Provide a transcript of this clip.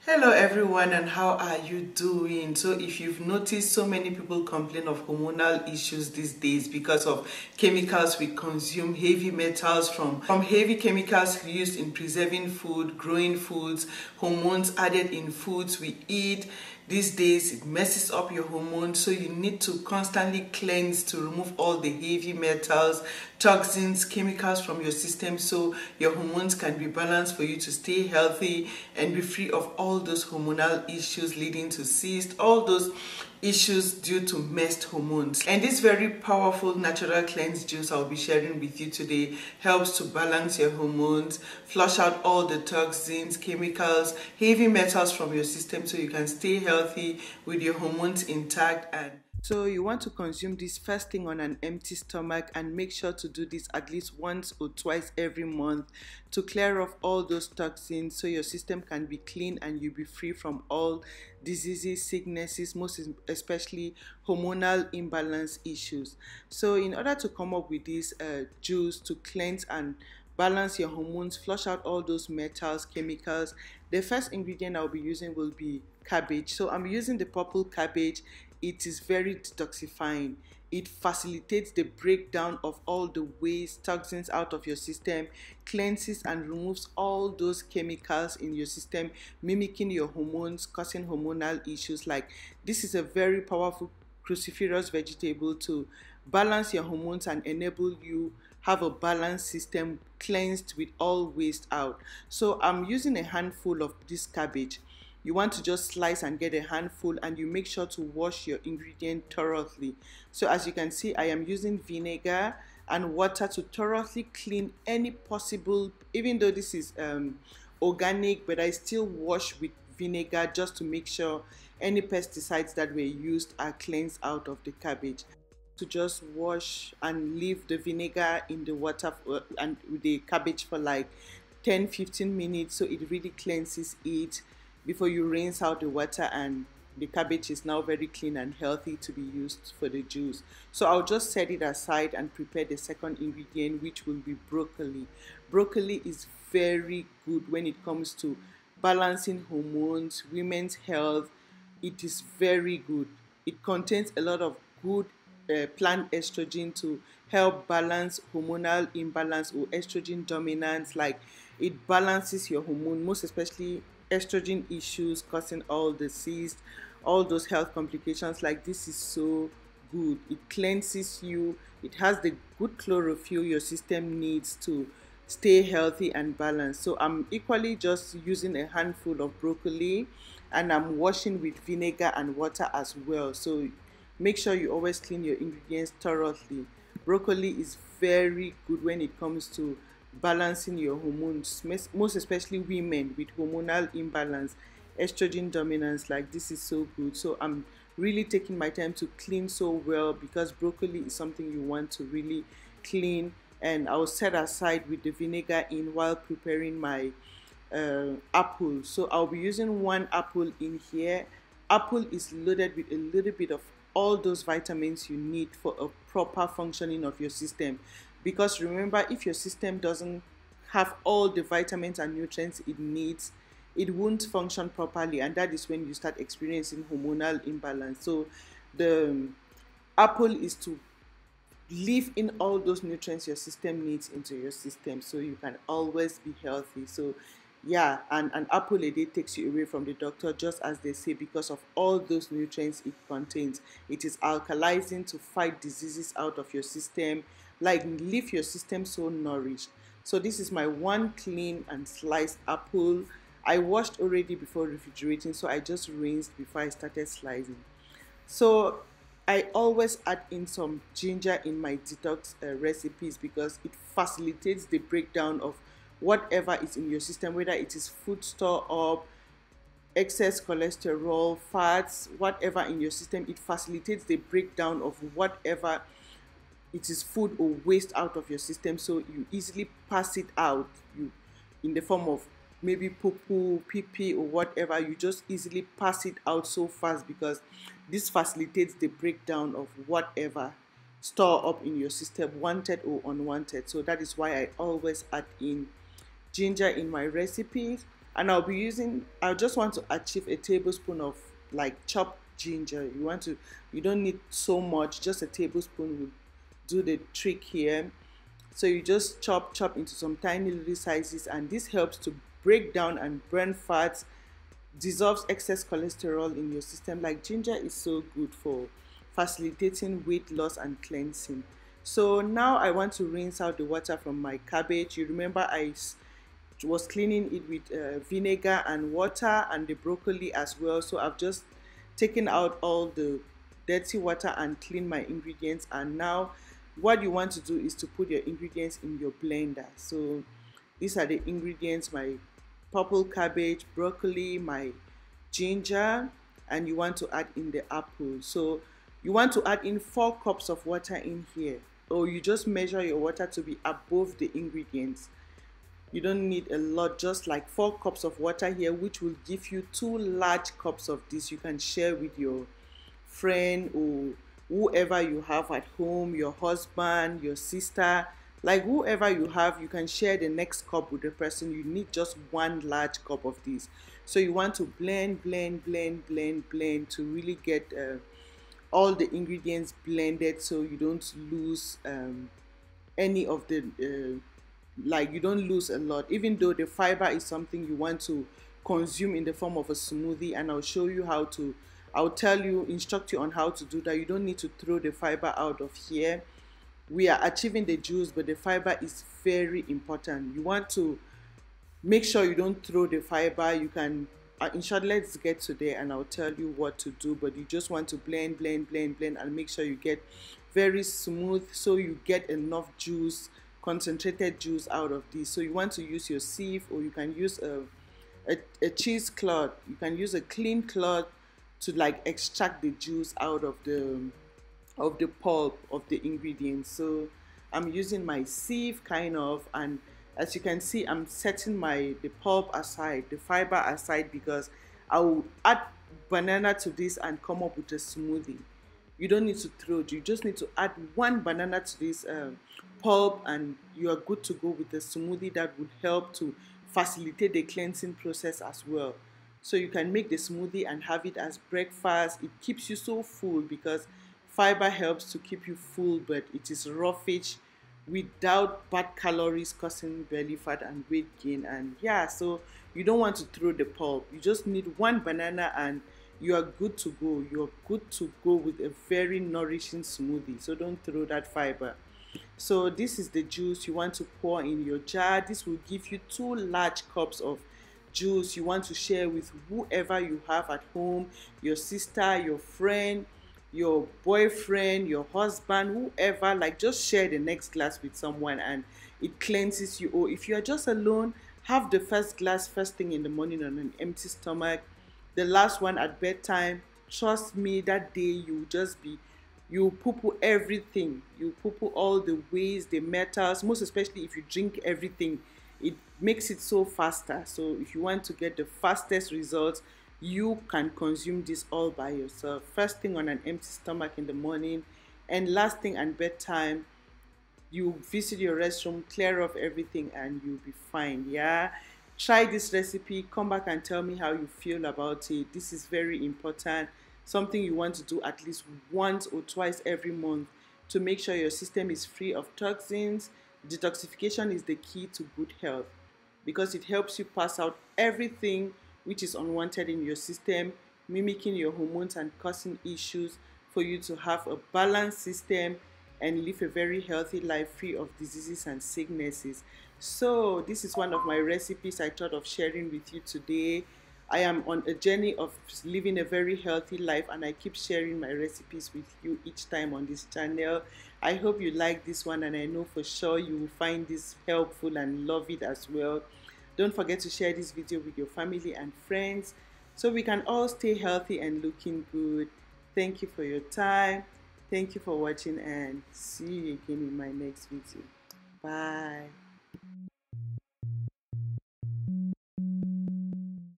Hello everyone, and how are you doing? So if you've noticed, so many people complain of hormonal issues these days because of chemicals we consume, heavy metals from heavy chemicals used in preserving food, growing foods, hormones added in foods we eat. These days it messes up your hormones, so you need to constantly cleanse to remove all the heavy metals, toxins, chemicals from your system so your hormones can be balanced for you to stay healthy and be free of all those hormonal issues leading to cysts, all those issues due to messed hormones. And this very powerful natural cleanse juice I'll be sharing with you today helps to balance your hormones, flush out all the toxins, chemicals, heavy metals from your system so you can stay healthy with your hormones intact. And so you want to consume this first thing on an empty stomach, and make sure to do this at least once or twice every month to clear off all those toxins so your system can be clean and you'll be free from all diseases, sicknesses, most especially hormonal imbalance issues. So in order to come up with this juice to cleanse and balance your hormones, flush out all those metals, chemicals, the first ingredient I'll be using will be cabbage. So I'm using the purple cabbage. It is very detoxifying. It facilitates the breakdown of all the waste, toxins out of your system, cleanses and removes all those chemicals in your system, mimicking your hormones, causing hormonal issues. Like, this is a very powerful cruciferous vegetable to balance your hormones and enable you have a balanced system, cleansed with all waste out. So I'm using a handful of this cabbage. You want to just slice and get a handful, and you make sure to wash your ingredient thoroughly. So as you can see, I am using vinegar and water to thoroughly clean any possible, even though this is organic, but I still wash with vinegar just to make sure any pesticides that were used are cleansed out of the cabbage. To just wash and leave the vinegar in the water and with the cabbage for like 10-15 minutes so it really cleanses it before you rinse out the water, and the cabbage is now very clean and healthy to be used for the juice. So I'll just set it aside and prepare the second ingredient, which will be broccoli. Broccoli is very good when it comes to balancing hormones, women's health. It is very good. It contains a lot of good plant estrogen to help balance hormonal imbalance or estrogen dominance. Like, it balances your hormone, most especially estrogen issues causing all the cysts, all those health complications. Like, this is so good. It cleanses you. It has the good chlorophyll your system needs to stay healthy and balanced. So I'm equally just using a handful of broccoli, and I'm washing with vinegar and water as well. So make sure you always clean your ingredients thoroughly. Broccoli is very good when it comes to balancing your hormones, most especially women with hormonal imbalance, estrogen dominance. Like, this is so good. So I'm really taking my time to clean so well, because broccoli is something you want to really clean. And I'll set aside with the vinegar in while preparing my apple. So I'll be using one apple in here. Apple is loaded with a little bit of all those vitamins you need for a proper functioning of your system. Because remember, if your system doesn't have all the vitamins and nutrients it needs, it won't function properly, and that is when you start experiencing hormonal imbalance. So the apple is to leave in all those nutrients your system needs into your system so you can always be healthy. So yeah, and an apple a day takes you away from the doctor, just as they say, because of all those nutrients it contains. It is alkalizing to fight diseases out of your system, like leave your system so nourished. So this is my one clean and sliced apple. I washed already before refrigerating, so I just rinsed before I started slicing. So I always add in some ginger in my detox recipes, because it facilitates the breakdown of whatever is in your system, whether it is food store up, excess cholesterol, fats, whatever in your system. It facilitates the breakdown of whatever it is food or waste out of your system, so you easily pass it out, you in the form of maybe poo, pee pee, or whatever. You just easily pass it out so fast, because this facilitates the breakdown of whatever store up in your system, wanted or unwanted. So that is why I always add in ginger in my recipes. And I just want to achieve a tablespoon of like chopped ginger. You don't need so much, just a tablespoon will do the trick here. So you just chop into some tiny little sizes, and this helps to break down and burn fats, dissolves excess cholesterol in your system. Like ginger is so good for facilitating weight loss and cleansing. So now I want to rinse out the water from my cabbage. You remember I was cleaning it with vinegar and water, and the broccoli as well. So I've just taken out all the dirty water and clean my ingredients. And now what you want to do is to put your ingredients in your blender. So these are the ingredients: my purple cabbage, broccoli, my ginger, and you want to add in the apple. So you want to add in 4 cups of water in here, or you just measure your water to be above the ingredients. You don't need a lot, just like 4 cups of water here, which will give you 2 large cups of this. You can share with your friend or whoever you have at home, your husband, your sister, like whoever you have. You can share the next cup with the person. You need just 1 large cup of this. So you want to blend to really get all the ingredients blended, so you don't lose any of the like you don't lose a lot, even though the fiber is something you want to consume in the form of a smoothie. And I'll tell you, instruct you on how to do that. You don't need to throw the fiber out of here. We are achieving the juice, but the fiber is very important. You want to make sure you don't throw the fiber. You can in short, let's get to there and I'll tell you what to do. But you just want to blend and make sure you get very smooth, so you get enough juice, concentrated juice out of this. So you want to use your sieve, or you can use a cheesecloth. You can use a clean cloth to like extract the juice out of the pulp of the ingredients. So I'm using my sieve kind of, and as you can see, I'm setting the pulp aside, the fiber aside, because I will add banana to this and come up with a smoothie. You don't need to throw it. You just need to add 1 banana to this pulp, and you are good to go with the smoothie that would help to facilitate the cleansing process as well. So you can make the smoothie and have it as breakfast. It keeps you so full because fiber helps to keep you full, but it is roughage without bad calories causing belly fat and weight gain. And yeah, so you don't want to throw the pulp. You just need 1 banana and you are good to go. You're good to go with a very nourishing smoothie. So don't throw that fiber. So this is the juice you want to pour in your jar. This will give you 2 large cups of juice. You want to share with whoever you have at home, your sister, your friend, your boyfriend, your husband, whoever. Like, just share the next glass with someone and it cleanses you. Or if you are just alone, have the first glass first thing in the morning on an empty stomach, the last one at bedtime. Trust me, that day you poo-poo everything. You poo-poo all the waste, the metals, most especially if you drink everything. It makes it so faster. So if you want to get the fastest results, you can consume this all by yourself. First thing on an empty stomach in the morning, and last thing at bedtime. You visit your restroom, clear off everything, and you'll be fine. Yeah, try this recipe, come back and tell me how you feel about it. This is very important, something you want to do at least once or twice every month to make sure your system is free of toxins. Detoxification is the key to good health because it helps you pass out everything which is unwanted in your system, mimicking your hormones and causing issues, for you to have a balanced system and live a very healthy life free of diseases and sicknesses. So this is one of my recipes I thought of sharing with you today. I am on a journey of living a very healthy life, and I keep sharing my recipes with you each time on this channel. I hope you like this one, and I know for sure you will find this helpful and love it as well. Don't forget to share this video with your family and friends so we can all stay healthy and looking good. Thank you for your time. Thank you for watching, and see you again in my next video. Bye.